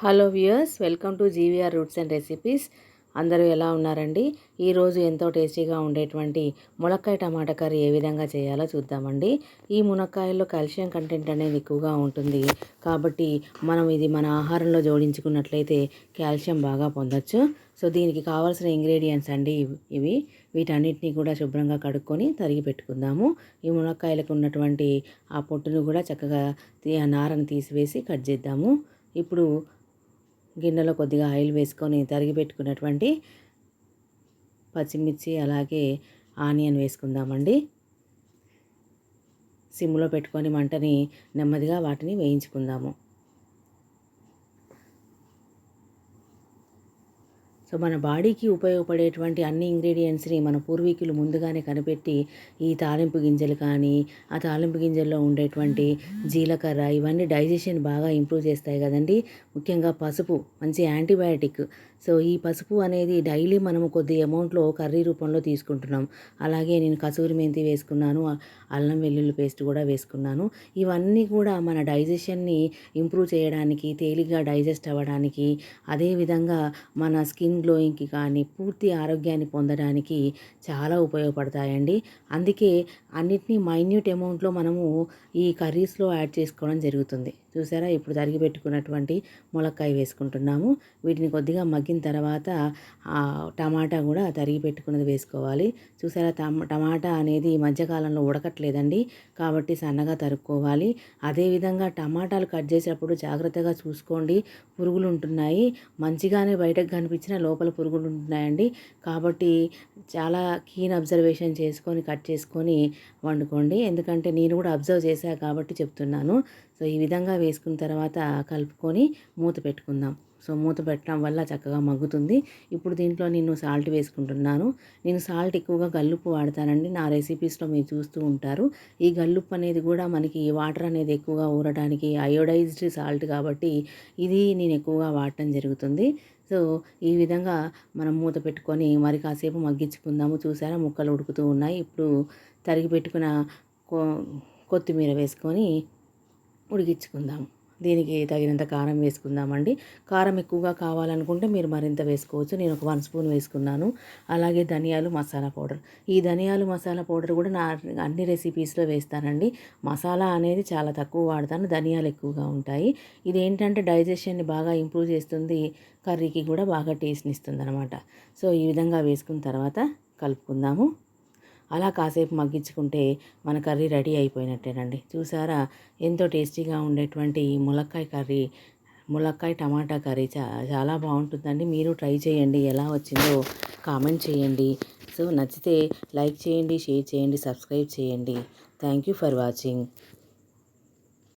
Hello viewers, welcome to GVR roots and recipes. అందరూ ఎలా ఉన్నారండి? ఈరోజు ఎంతో టేస్టీగా ఉండేటువంటి మునక్కాయ టమాటా కర్రీ ఏ విధంగా చేయాలో చూద్దామండి. ఈ మునక్కాయల్లో కాల్షియం కంటెంట్ అనేది ఎక్కువగా ఉంటుంది కాబట్టి మనం ఇది మన ఆహారంలో జోడించుకున్నట్లయితే కాల్షియం బాగా పొందొచ్చు. సో దీనికి కావాల్సిన ఇంగ్రీడియంట్స్ అండి ఇవి. వీటన్నిటిని కూడా శుభ్రంగా కడుక్కొని తరిగి పెట్టుకుందాము. ఈ మునక్కాయలకు ఉన్నటువంటి ఆ పొట్టును కూడా చక్కగా నారను తీసివేసి కట్ చేద్దాము. ఇప్పుడు గిన్నెలో కొద్దిగా ఆయిల్ వేసుకొని తరిగి పెట్టుకున్నటువంటి పచ్చిమిర్చి అలాగే ఆనియన్ వేసుకుందామండి. సిమ్లో పెట్టుకొని మంటని నెమ్మదిగా వాటిని వేయించుకుందాము. సో మన బాడీకి ఉపయోగపడేటువంటి అన్ని ఇంగ్రీడియంట్స్ని మన పూర్వీకులు ముందుగానే కనిపెట్టి ఈ తాలింపు గింజలు కానీ ఆ తాలింపు గింజల్లో ఉండేటువంటి జీలకర్ర ఇవన్నీ డైజెషన్ బాగా ఇంప్రూవ్ చేస్తాయి కదండి. ముఖ్యంగా పసుపు మంచి యాంటీబయాటిక్. సో ఈ పసుపు అనేది డైలీ మనము కొద్ది అమౌంట్లో కర్రీ రూపంలో తీసుకుంటున్నాం. అలాగే నేను కసూరి మెంతి వేసుకున్నాను, అల్లం వెల్లుల్లి పేస్ట్ కూడా వేసుకున్నాను. ఇవన్నీ కూడా మన డైజెషన్ని ఇంప్రూవ్ చేయడానికి, తేలిగ్గా డైజెస్ట్ అవ్వడానికి, అదేవిధంగా మన స్కిన్ గ్లోయింగ్కి కానీ పూర్తి ఆరోగ్యాన్ని పొందడానికి చాలా ఉపయోగపడతాయండి. అందుకే అన్నిటినీ మైన్యూట్ అమౌంట్లో మనము ఈ కర్రీస్లో యాడ్ చేసుకోవడం జరుగుతుంది. చూసారా, ఇప్పుడు తరిగి పెట్టుకున్నటువంటి ములక్కాయ వేసుకుంటున్నాము. వీటిని కొద్దిగా మగ్గిన తర్వాత టమాటా కూడా తరిగి పెట్టుకున్నది వేసుకోవాలి. చూసారా, టమాటా అనేది ఈ మధ్యకాలంలో ఉడకట్లేదండి కాబట్టి సన్నగా తరుక్కోవాలి. అదేవిధంగా టమాటాలు కట్ చేసేటప్పుడు జాగ్రత్తగా చూసుకోండి. పురుగులు ఉంటున్నాయి. మంచిగానే బయటకు కనిపించిన లోపల పురుగులు ఉంటున్నాయండి. కాబట్టి చాలా కీన్ అబ్జర్వేషన్ చేసుకొని కట్ చేసుకొని వండుకోండి. ఎందుకంటే నేను కూడా అబ్జర్వ్ చేశాను కాబట్టి చెప్తున్నాను. సో ఈ విధంగా వేసుకున్న తర్వాత కలుపుకొని మూత పెట్టుకుందాం. సో మూత పెట్టడం వల్ల చక్కగా మగ్గుతుంది. ఇప్పుడు దీంట్లో నేను సాల్ట్ వేసుకుంటున్నాను. నేను సాల్ట్ ఎక్కువగా గల్లుప్పు వాడతానండి. నా రెసిపీస్లో మీరు చూస్తూ ఉంటారు. ఈ గల్లుప్పు అనేది కూడా మనకి వాటర్ అనేది ఎక్కువగా ఊరడానికి అయోడైజ్డ్ సాల్ట్ కాబట్టి ఇది నేను ఎక్కువగా వాడటం జరుగుతుంది. సో ఈ విధంగా మనం మూత పెట్టుకొని మరి కాసేపు మగ్గించుకుందాము. చూసారా, ముక్కలు ఉడుకుతూ ఉన్నాయి. ఇప్పుడు తరిగి పెట్టుకున్న కొత్తిమీర వేసుకొని ఉడికించుకుందాం. దీనికి తగినంత కారం వేసుకుందామండి. కారం ఎక్కువగా కావాలనుకుంటే మీరు మరింత వేసుకోవచ్చు. నేను ఒక 1 స్పూన్ వేసుకున్నాను. అలాగే ధనియాలు మసాలా పౌడర్. ఈ ధనియాలు మసాలా పౌడర్ కూడా నా అన్ని రెసిపీస్లో వేస్తానండి. మసాలా అనేది చాలా తక్కువ వాడతాను, ధనియాలు ఎక్కువగా ఉంటాయి. ఇదేంటంటే డైజెషన్ని బాగా ఇంప్రూవ్ చేస్తుంది, కర్రీకి కూడా బాగా టేస్ట్ని ఇస్తుంది అనమాట. సో ఈ విధంగా వేసుకున్న తర్వాత కలుపుకుందాము. అలా కాసేపు మగ్గించుకుంటే మన కర్రీ రెడీ అయిపోయినట్టేనండి. చూసారా, ఎంతో టేస్టీగా ఉండేటువంటి ములక్కాయ కర్రీ, ములక్కాయ టమాటా కర్రీ చాలా బాగుంటుందండి. మీరు ట్రై చేయండి. ఎలా వచ్చిందో కామెంట్ చేయండి. సో నచ్చితే లైక్ చేయండి, షేర్ చేయండి, సబ్స్క్రైబ్ చేయండి. Thank you for watching.